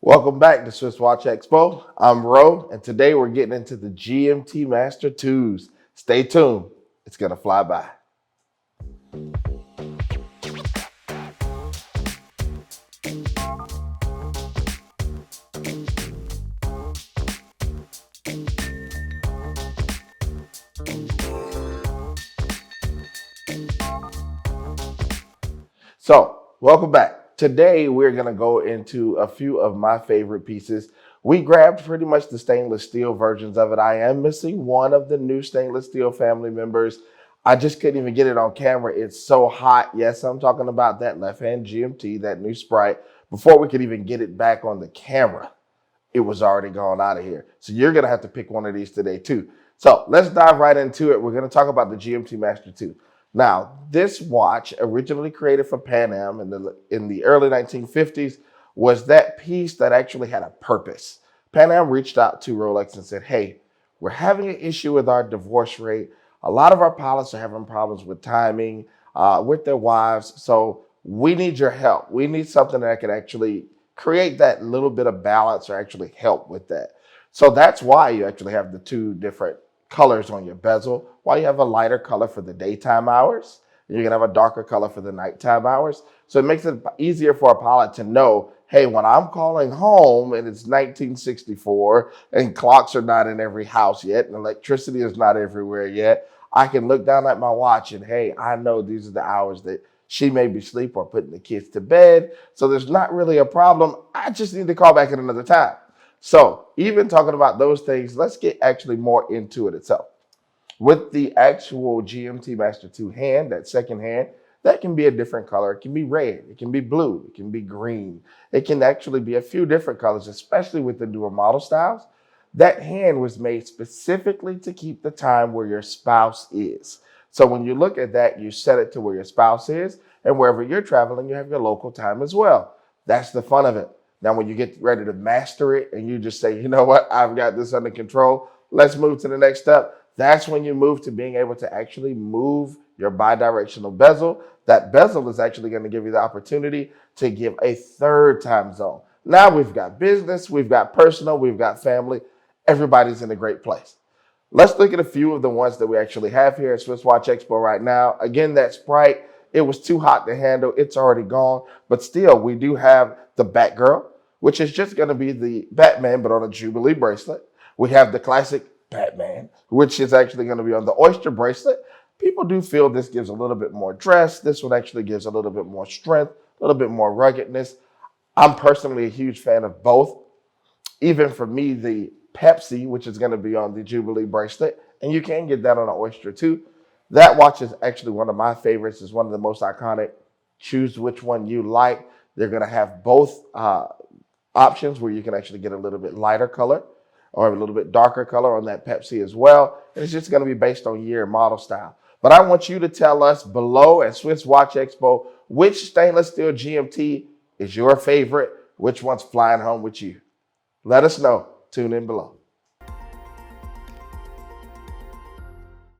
Welcome back to Swiss Watch Expo. I'm Ro, and today we're getting into the GMT-Master IIs. Stay tuned. It's going to fly by. So, welcome back. Today, we're going to go into a few of my favorite pieces. We grabbed pretty much the stainless steel versions of it. I am missing one of the new stainless steel family members. I just couldn't even get it on camera. It's so hot. Yes, I'm talking about that left-hand GMT, that new Sprite. Before we could even get it back on the camera, it was already gone out of here. So you're going to have to pick one of these today too. So let's dive right into it. We're going to talk about the GMT-Master II. Now, this watch, originally created for Pan Am in the early 1950s, was that piece that actually had a purpose. Pan Am reached out to Rolex and said, hey, we're having an issue with our divorce rate. A lot of our pilots are having problems with timing, with their wives. So we need your help. We need something that can actually create that little bit of balance or actually help with that. So that's why you actually have the two different colors on your bezel. Why you have a lighter color for the daytime hours, you're gonna have a darker color for the nighttime hours. So it makes it easier for a pilot to know, hey, when I'm calling home and it's 1964 and clocks are not in every house yet and electricity is not everywhere yet, I can look down at my watch and, hey, I know these are the hours that she may be asleep or putting the kids to bed. So there's not really a problem. I just need to call back at another time. So even talking about those things, let's get actually more into it itself. With the actual GMT-Master II hand, that second hand, that can be a different color. It can be red, it can be blue, it can be green. It can actually be a few different colors, especially with the newer model styles. That hand was made specifically to keep the time where your spouse is. So when you look at that, you set it to where your spouse is, and wherever you're traveling, you have your local time as well. That's the fun of it. Now, when you get ready to master it and you just say, you know what, I've got this under control, let's move to the next step. That's when you move to being able to actually move your bidirectional bezel. That bezel is actually going to give you the opportunity to give a third time zone. Now we've got business, we've got personal, we've got family. Everybody's in a great place. Let's look at a few of the ones that we actually have here at Swiss Watch Expo right now. Again, that Sprite, it was too hot to handle. It's already gone. But still, we do have the Batgirl, which is just going to be the Batman, but on a Jubilee bracelet. We have the classic Batman, which is actually going to be on the Oyster bracelet. People do feel this gives a little bit more dress. This one actually gives a little bit more strength, a little bit more ruggedness. I'm personally a huge fan of both. Even for me, the Pepsi, which is going to be on the Jubilee bracelet, and you can get that on an Oyster too. That watch is actually one of my favorites. It's one of the most iconic. Choose which one you like. They're going to have both options where you can actually get a little bit lighter color or a little bit darker color on that Pepsi as well. And it's just going to be based on year and model style. But I want you to tell us below at Swiss Watch Expo, which stainless steel GMT is your favorite? Which one's flying home with you? Let us know. Tune in below.